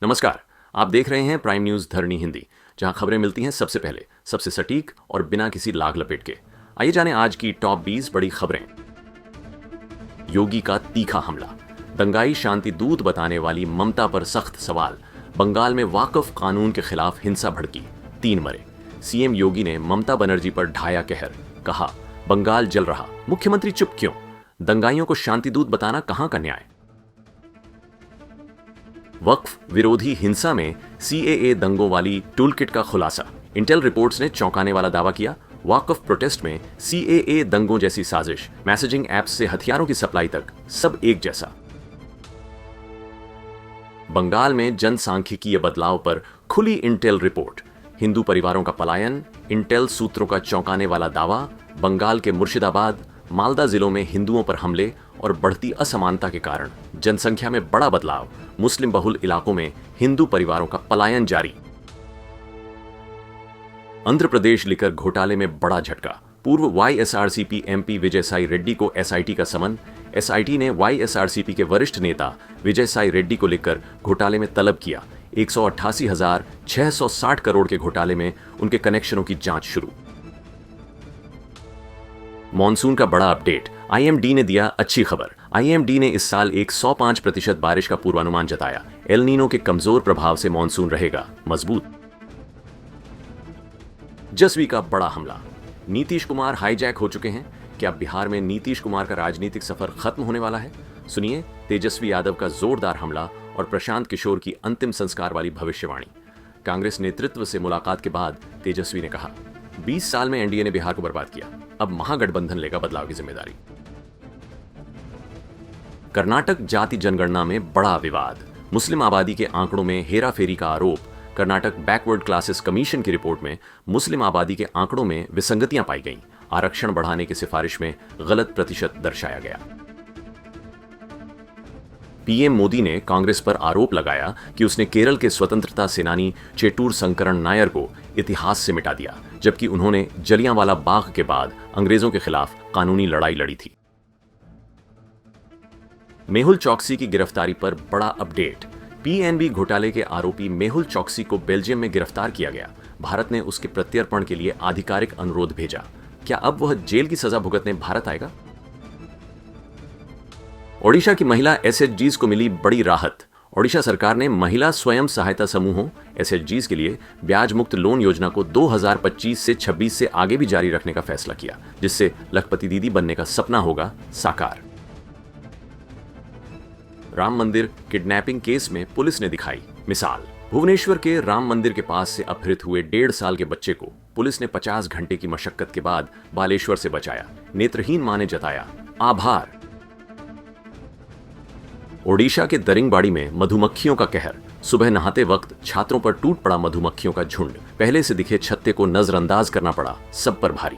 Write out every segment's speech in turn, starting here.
नमस्कार, आप देख रहे हैं प्राइम न्यूज धरनी हिंदी, जहां खबरें मिलती हैं सबसे पहले, सबसे सटीक और बिना किसी लाग लपेट के। आइए जानें आज की टॉप 20 बड़ी खबरें। योगी का तीखा हमला, दंगाई शांति दूत बताने वाली ममता पर सख्त सवाल। बंगाल में वाकफ कानून के खिलाफ हिंसा भड़की, 3 मरे। सीएम योगी ने ममता बनर्जी पर ढाया कहर, कहा बंगाल जल रहा, मुख्यमंत्री चुप क्यों? दंगाइयों को शांति दूत बताना कहां का न्याय? वक्फ विरोधी हिंसा में सीएए दंगों वाली टूलकिट का खुलासा, इंटेल रिपोर्ट्स ने चौंकाने वाला दावा किया। वाकफ प्रोटेस्ट में सीएए दंगों जैसी साजिश, मैसेजिंग ऐप्स से हथियारों की सप्लाई तक, सब एक जैसा। बंगाल में जनसांख्यिकीय बदलाव पर खुली इंटेल रिपोर्ट, हिंदू परिवारों का पलायन, इंटेल सूत्रों का चौंकाने वाला दावा। बंगाल के मुर्शिदाबाद, मालदा जिलों में हिंदुओं पर हमले और बढ़ती असमानता के कारण जनसंख्या में बड़ा बदलाव, मुस्लिम बहुल इलाकों में हिंदू परिवारों का पलायन जारी। आंध्र प्रदेश लिकर घोटाले में बड़ा झटका, पूर्व वाईएसआरसीपी एमपी विजयसाई रेड्डी को एसआईटी का समन। एसआईटी ने वाईएसआरसीपी के वरिष्ठ नेता विजयसाई रेड्डी को लेकर घोटाले में तलब किया। 188,660 करोड़ के घोटाले में उनके कनेक्शनों की जांच शुरू। मॉनसून का बड़ा अपडेट, आईएमडी ने दिया अच्छी खबर। आईएमडी ने इस साल 105% बारिश का पूर्वानुमान जताया। एल नीनो के कमजोर प्रभाव से मॉनसून रहेगा मजबूत। जसवी का बड़ा हमला, नीतीश कुमार हाईजैक हो चुके हैं। क्या बिहार में नीतीश कुमार का राजनीतिक सफर खत्म होने वाला है? सुनिए तेजस्वी यादव का जोरदार हमला और प्रशांत किशोर की अंतिम संस्कार वाली भविष्यवाणी। कांग्रेस नेतृत्व से मुलाकात के बाद तेजस्वी ने कहा, 20 साल में एनडीए ने बिहार को बर्बाद किया, अब महागठबंधन लेगा बदलाव की जिम्मेदारी। कर्नाटक जाति जनगणना में बड़ा विवाद, मुस्लिम आबादी के आंकड़ों में हेराफेरी का आरोप। कर्नाटक बैकवर्ड क्लासेस कमीशन की रिपोर्ट में मुस्लिम आबादी के आंकड़ों में विसंगतियां पाई गईं। आरक्षण बढ़ाने की सिफारिश में गलत प्रतिशत दर्शाया गया। पीएम मोदी ने कांग्रेस पर आरोप लगाया कि उसने केरल के स्वतंत्रता सेनानी चेट्टूर संकरण नायर को इतिहास से मिटा दिया, जबकि उन्होंने जलियांवाला बाग के बाद अंग्रेजों के खिलाफ कानूनी लड़ाई लड़ी थी। मेहुल चौकसी की गिरफ्तारी पर बड़ा अपडेट, पीएनबी घोटाले के आरोपी मेहुल चौकसी को बेल्जियम में गिरफ्तार किया गया। भारत ने उसके प्रत्यर्पण के लिए आधिकारिक अनुरोध भेजा। क्या अब वह जेल की सजा भुगतने भारत आएगा? ओडिशा की महिला एसएचजीज को मिली बड़ी राहत। ओडिशा सरकार ने महिला स्वयं सहायता समूहों एसएचजीज के लिए ब्याज मुक्त लोन योजना को 2025 से 26 से आगे भी जारी रखने का फैसला किया, जिससे लखपति दीदी बनने का सपना होगा साकार। राम मंदिर किडनैपिंग केस में पुलिस ने दिखाई मिसाल। भुवनेश्वर के राम मंदिर के पास से अपहृत हुए 1.5 साल के बच्चे को पुलिस ने 50 घंटे की मशक्कत के बाद बालेश्वर से बचाया। नेत्रहीन मां ने जताया आभार। ओडिशा के दरिंगबाड़ी में मधुमक्खियों का कहर, सुबह नहाते वक्त छात्रों पर टूट पड़ा मधुमक्खियों का झुंड। पहले से दिखे छत्ते को नजरअंदाज करना पड़ा, सब पर भारी।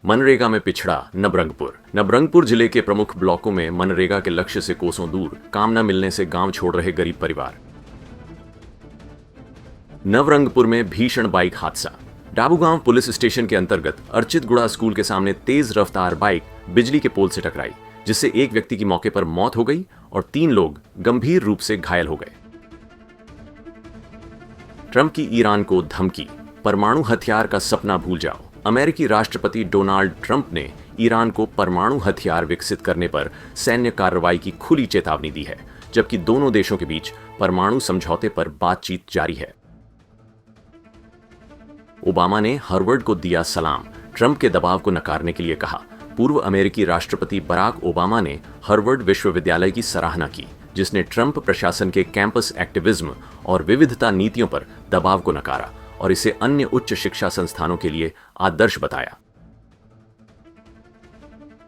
मनरेगा में पिछड़ा नवरंगपुर। नवरंगपुर जिले के प्रमुख ब्लॉकों में मनरेगा के लक्ष्य से कोसों दूर, काम न मिलने से गांव छोड़ रहे गरीब परिवार। नवरंगपुर में भीषण बाइक हादसा, डाबूगांव पुलिस स्टेशन के अंतर्गत अर्चितगुड़ा स्कूल के सामने तेज रफ्तार बाइक बिजली के पोल से टकराई, जिससे एक व्यक्ति की मौके पर मौत हो गई और 3 लोग गंभीर रूप से घायल हो गए। ट्रंप की ईरान को धमकी, परमाणु हथियार का सपना भूल जाओ। अमेरिकी राष्ट्रपति डोनाल्ड ट्रंप ने ईरान को परमाणु हथियार विकसित करने पर सैन्य कार्रवाई की खुली चेतावनी दी है, जबकि दोनों देशों के बीच परमाणु समझौते पर बातचीत जारी है। ओबामा ने हार्वर्ड को दिया सलाम, ट्रंप के दबाव को नकारने के लिए कहा। पूर्व अमेरिकी राष्ट्रपति बराक ओबामा ने हार्वर्ड विश्वविद्यालय की सराहना की, जिसने ट्रंप प्रशासन के कैंपस एक्टिविज्म और विविधता नीतियों पर दबाव को नकारा और इसे अन्य उच्च शिक्षा संस्थानों के लिए आदर्श बताया।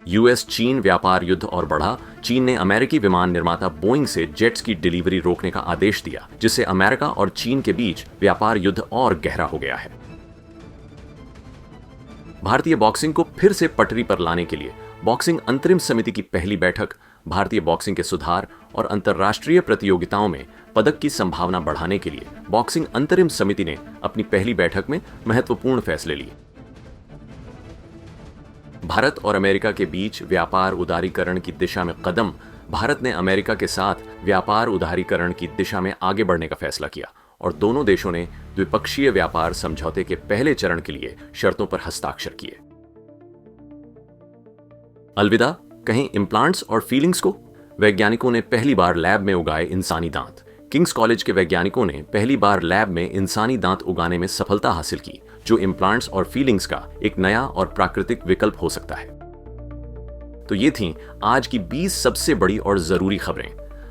यूएस चीन व्यापार युद्ध और बढ़ा, चीन ने अमेरिकी विमान निर्माता बोइंग से जेट्स की डिलीवरी रोकने का आदेश दिया, जिससे अमेरिका और चीन के बीच व्यापार युद्ध और गहरा हो गया है। भारतीय बॉक्सिंग को फिर से पटरी पर लाने के लिए बॉक्सिंग अंतरिम समिति की पहली बैठक, भारतीय बॉक्सिंग के सुधार और अंतर्राष्ट्रीय प्रतियोगिताओं में पदक की संभावना बढ़ाने के लिए बॉक्सिंग अंतरिम समिति ने अपनी पहली बैठक में महत्वपूर्ण फैसले लिए। भारत और अमेरिका के बीच व्यापार उदारीकरण की दिशा में कदम, भारत ने अमेरिका के साथ व्यापार उदारीकरण की दिशा में आगे बढ़ने का फैसला किया और दोनों देशों ने द्विपक्षीय व्यापार समझौते के पहले चरण के लिए शर्तों पर हस्ताक्षर किए। अलविदा कहीं इम्प्लांट्स और फीलिंग्स को। वैज्ञानिकों ने पहली बार लैब में उगाए इंसानी दांत। किंग्स कॉलेज के वैज्ञानिकों ने पहली बार लैब में इंसानी दांत उगाने में सफलता हासिल की, जो इम्प्लांट्स और फीलिंग्स का एक नया और प्राकृतिक विकल्प हो सकता है। तो ये थीं आज की 20 सबसे बड़ी और जरूरी खबरें।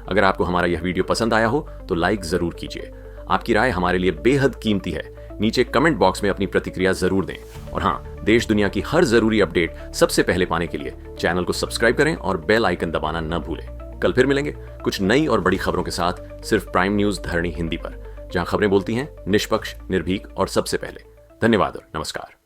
अगर आपको हमारा यह वीडियो पसंद आया हो तो लाइक जरूर कीजिए। आपकी राय हमारे लिए बेहद कीमती है। नीचे कमेंट बॉक्स में अपनी प्रतिक्रिया जरूर दें और हाँ, देश दुनिया की हर जरूरी अपडेट सबसे पहले पाने के लिए चैनल को सब्सक्राइब करें और बेल आइकन दबाना न भूलें। कल फिर मिलेंगे कुछ नई और बड़ी खबरों के साथ, सिर्फ प्राइम न्यूज धरणी हिंदी पर, जहां खबरें बोलती हैं निष्पक्ष, निर्भीक और सबसे पहले। धन्यवाद और नमस्कार।